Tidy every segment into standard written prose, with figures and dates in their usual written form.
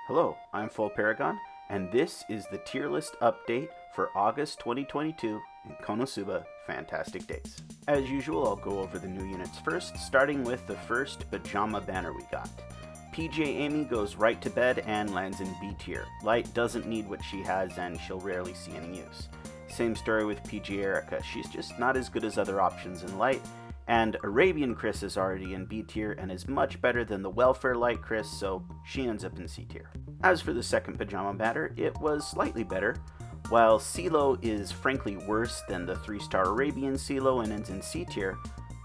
Hello, I'm Full Paragon, and this is the tier list update for August 2022 in Konosuba Fantastic Days. As usual, I'll go over the new units first, starting with the first pajama banner we got. PJ Amy goes right to bed and lands in B tier. Light doesn't need what she has and she'll rarely see any use. Same story with PJ Erica, she's just not as good as other options in Light. And Arabian Chris is already in B tier and is much better than the Welfare Light Chris, so she ends up in C tier. As for the second pajama banner, it was slightly better. While CeeLo is frankly worse than the 3-star Arabian CeeLo and ends in C tier,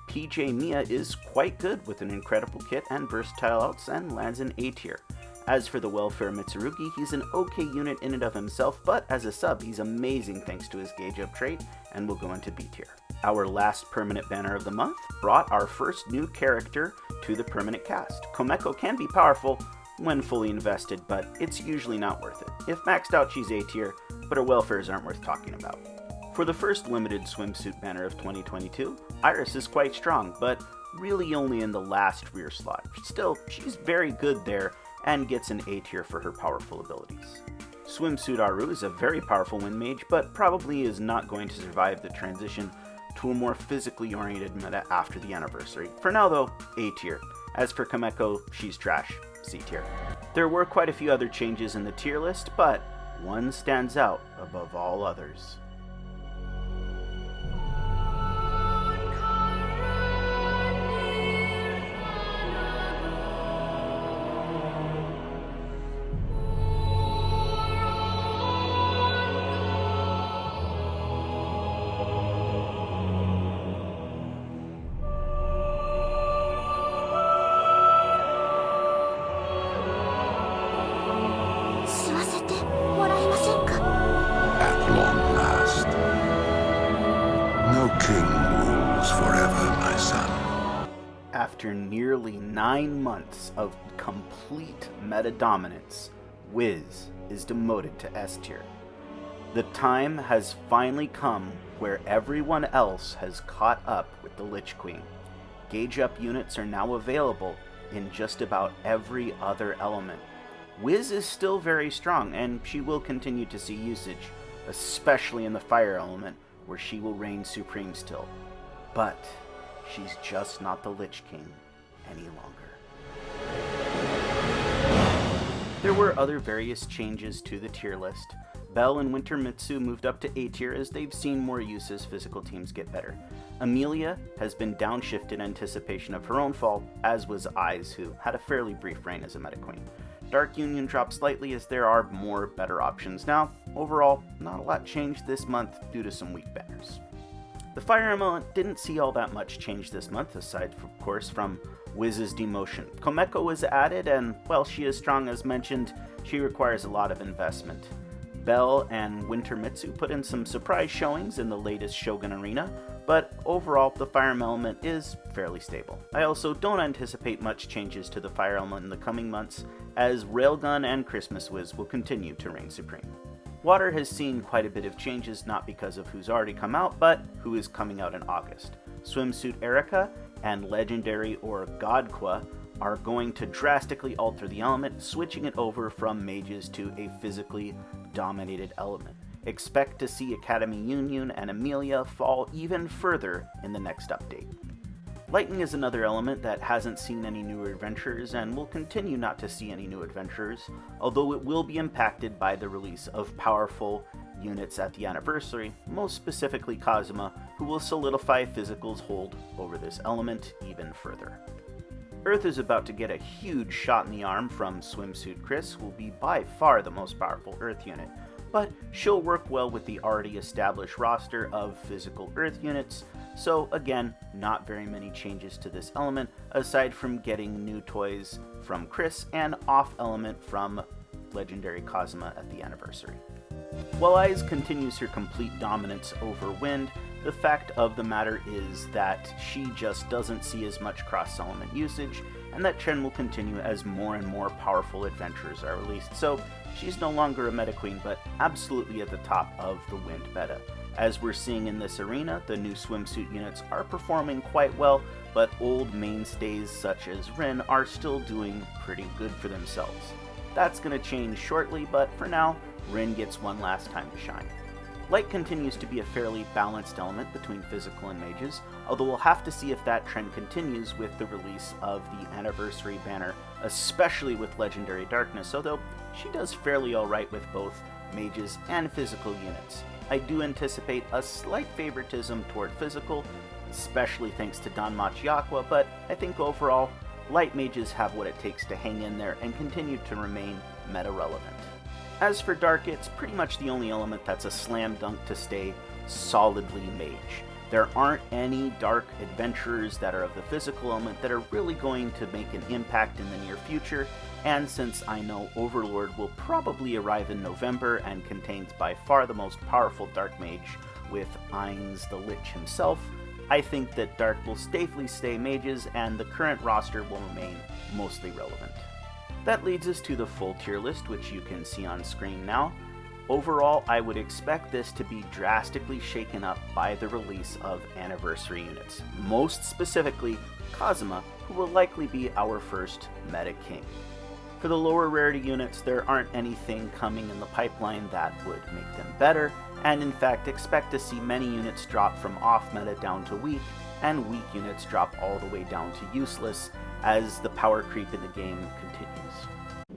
PJ Mia is quite good with an incredible kit and versatile outs and lands in A tier. As for the Welfare Mitsurugi, he's an okay unit in and of himself, but as a sub, he's amazing thanks to his gauge up trait and will go into B tier. Our last permanent banner of the month brought our first new character to the permanent cast. Komeko can be powerful when fully invested, but it's usually not worth it. If maxed out, she's A tier, but her welfares aren't worth talking about. For the first limited swimsuit banner of 2022, Iris is quite strong, but really only in the last rear slot. Still, she's very good there and gets an A tier for her powerful abilities. Swimsuit Aru is a very powerful wind mage, but probably is not going to survive the transition to a more physically oriented meta after the anniversary. For now though, A tier. As for Komeko, she's trash, C tier. There were quite a few other changes in the tier list, but one stands out above all others. At long last. No king rules forever, my son. After nearly 9 months of complete meta dominance, Wiz is demoted to S tier. The time has finally come where everyone else has caught up with the Lich Queen. Gauge up units are now available in just about every other element. Wiz is still very strong, and she will continue to see usage, especially in the fire element, where she will reign supreme still. But she's just not the Lich King any longer. There were other various changes to the tier list. Belle and Winter Mitsu moved up to A tier as they've seen more use as physical teams get better. Amelia has been downshifted in anticipation of her own fall, as was Eyes, who had a fairly brief reign as a meta queen. Dark Union dropped slightly as there are more better options now. Overall, not a lot changed this month due to some weak banners. The fire element didn't see all that much change this month, aside of course from Wiz's demotion. Komeko was added, and while she is strong as mentioned, she requires a lot of investment. Belle and Winter Mitsu put in some surprise showings in the latest Shogun Arena, but overall the fire element is fairly stable. I also don't anticipate much changes to the fire element in the coming months, as Railgun and Christmas Wiz will continue to reign supreme. Water has seen quite a bit of changes, not because of who's already come out, but who is coming out in August. Swimsuit Erica and Legendary or Godqua are going to drastically alter the element, switching it over from mages to a physically dominated element. Expect to see Academy Union and Amelia fall even further in the next update. Lightning is another element that hasn't seen any new adventurers and will continue not to see any new adventurers, although it will be impacted by the release of powerful units at the anniversary, most specifically Kazuma, who will solidify Physical's hold over this element even further. Earth is about to get a huge shot in the arm from Swimsuit Chris, who will be by far the most powerful Earth unit, but she'll work well with the already established roster of physical Earth units, so again, not very many changes to this element, aside from getting new toys from Chris and off element from Legendary Kazuma at the anniversary. While Eyes continues her complete dominance over Wind, the fact of the matter is that she just doesn't see as much cross-element usage, and that trend will continue as more and more powerful adventurers are released, so she's no longer a meta queen, but absolutely at the top of the Wind meta. As we're seeing in this arena, the new swimsuit units are performing quite well, but old mainstays such as Rin are still doing pretty good for themselves. That's going to change shortly, but for now, Rin gets one last time to shine. Light continues to be a fairly balanced element between physical and mages, although we'll have to see if that trend continues with the release of the Anniversary banner, especially with Legendary Darkness, although she does fairly alright with both mages and physical units. I do anticipate a slight favoritism toward physical, especially thanks to Don Machiaqua, but I think overall, light mages have what it takes to hang in there and continue to remain meta-relevant. As for Dark, it's pretty much the only element that's a slam dunk to stay solidly mage. There aren't any Dark adventurers that are of the physical element that are really going to make an impact in the near future, and since I know Overlord will probably arrive in November and contains by far the most powerful Dark mage with Ainz the Lich himself, I think that Dark will safely stay mages and the current roster will remain mostly relevant. That leads us to the full tier list, which you can see on screen now. Overall, I would expect this to be drastically shaken up by the release of Anniversary units, most specifically Kazuma, who will likely be our first meta king. For the lower rarity units, there aren't anything coming in the pipeline that would make them better, and in fact expect to see many units drop from off meta down to weak, and weak units drop all the way down to useless as the power creep in the game continues.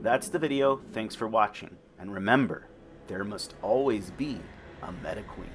That's the video, thanks for watching, and remember, there must always be a meta queen.